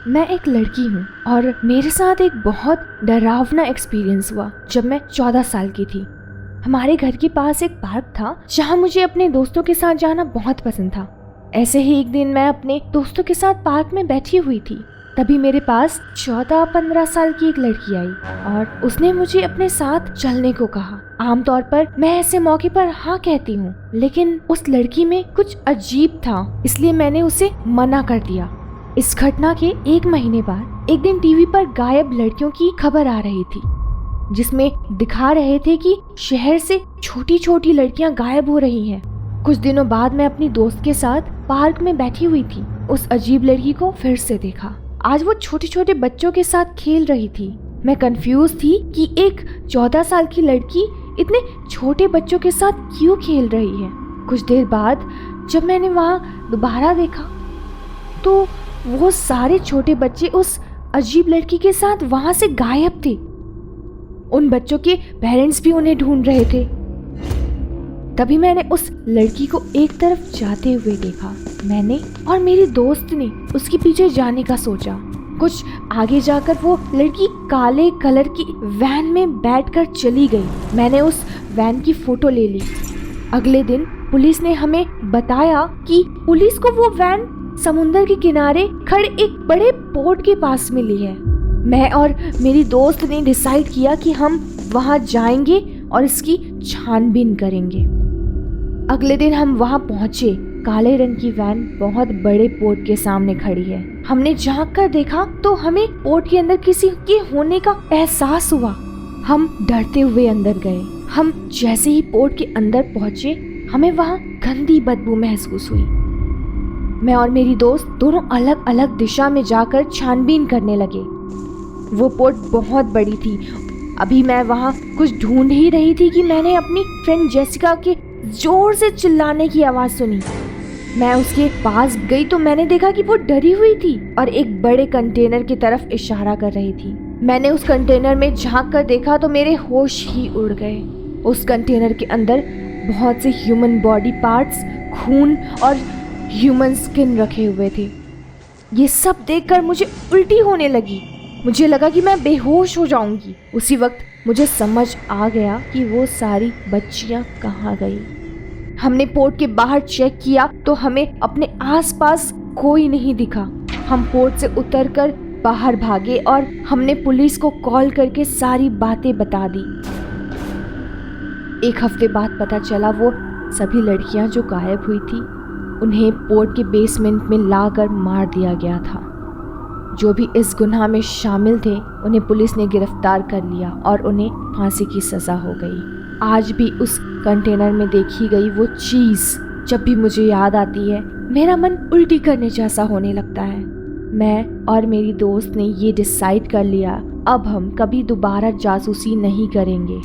मैं एक लड़की हूँ और मेरे साथ एक बहुत डरावना एक्सपीरियंस हुआ जब मैं 14 साल की थी। हमारे घर के पास एक पार्क था जहाँ मुझे अपने दोस्तों के साथ जाना बहुत पसंद था। ऐसे ही एक दिन मैं अपने दोस्तों के साथ पार्क में बैठी हुई थी, तभी मेरे पास 14-15 साल की एक लड़की आई और उसने मुझे अपने साथ चलने को कहा। आमतौर पर मैं ऐसे मौके पर हाँ कहती हूँ, लेकिन उस लड़की में कुछ अजीब था, इसलिए मैंने उसे मना कर दिया। इस घटना के 1 महीने बाद एक दिन टीवी पर गायब लड़कियों की खबर आ रही थी, जिसमें दिखा रहे थे कि शहर से छोटी छोटी लड़कियां गायब हो रही हैं। कुछ दिनों बाद मैं अपनी दोस्त के साथ पार्क में बैठी हुई थी। उस अजीब लड़की को फिर से देखा। आज वो छोटे छोटे बच्चों के साथ खेल रही थी। मैं कंफ्यूज थी कि एक 14 साल की लड़की इतने छोटे बच्चों के साथ क्यों खेल रही है। कुछ देर बाद जब मैंने वहाँ दोबारा देखा तो वो सारे छोटे बच्चे उस अजीब लड़की के साथ वहाँ से गायब थे। उन बच्चों के पेरेंट्स भी उन्हें ढूंढ रहे थे। तभी मैंने उस लड़की को एक तरफ जाते हुए देखा। मैंने और मेरी दोस्त ने उसके पीछे जाने का सोचा। कुछ आगे जाकर वो लड़की काले कलर की वैन में बैठकर चली गई। मैंने उस वैन की फोटो ले ली। अगले दिन पुलिस ने हमें बताया कि पुलिस को वो वैन समुद्र के किनारे खड़े एक बड़े पोर्ट के पास मिली है। मैं और मेरी दोस्त ने डिसाइड किया कि हम वहां जाएंगे और इसकी छानबीन करेंगे। अगले दिन हम वहां पहुंचे। काले रंग की वैन बहुत बड़े पोर्ट के सामने खड़ी है। हमने झांक कर देखा तो हमें पोर्ट के अंदर किसी के होने का एहसास हुआ। हम डरते हुए अंदर गए। हम जैसे ही पोर्ट के अंदर पहुंचे, हमें वहां गंदी बदबू महसूस हुई। मैं और मेरी दोस्त दोनों अलग अलग दिशा में जाकर छानबीन करने लगे। वो पोर्ट बहुत बड़ी थी। अभी मैं वहाँ कुछ ढूंढ ही रही थी कि मैंने अपनी फ्रेंड जेसिका के जोर से चिल्लाने की आवाज़ सुनी। मैं उसके पास गई तो मैंने देखा कि वो डरी हुई थी और एक बड़े कंटेनर की तरफ इशारा कर रही थी। मैंने उस कंटेनर में झांक कर देखा तो मेरे होश ही उड़ गए। उस कंटेनर के अंदर बहुत से ह्यूमन बॉडी पार्ट्स, खून और ह्यूमन स्किन रखे हुए थे। ये सब देखकर मुझे उल्टी होने लगी। मुझे लगा कि मैं बेहोश हो जाऊंगी। उसी वक्त मुझे समझ आ गया कि वो सारी बच्चियां कहाँ गई। हमने पोर्ट के बाहर चेक किया तो हमें अपने आसपास कोई नहीं दिखा। हम पोर्ट से उतरकर बाहर भागे और हमने पुलिस को कॉल करके सारी बातें बता दी। 1 हफ्ते बाद पता चला वो सभी लड़कियां जो गायब हुई थी, उन्हें पोर्ट के बेसमेंट में लाकर मार दिया गया था। जो भी इस गुनाह में शामिल थे उन्हें पुलिस ने गिरफ्तार कर लिया और उन्हें फांसी की सज़ा हो गई। आज भी उस कंटेनर में देखी गई वो चीज़ जब भी मुझे याद आती है, मेरा मन उल्टी करने जैसा होने लगता है। मैं और मेरी दोस्त ने ये डिसाइड कर लिया, अब हम कभी दोबारा जासूसी नहीं करेंगे।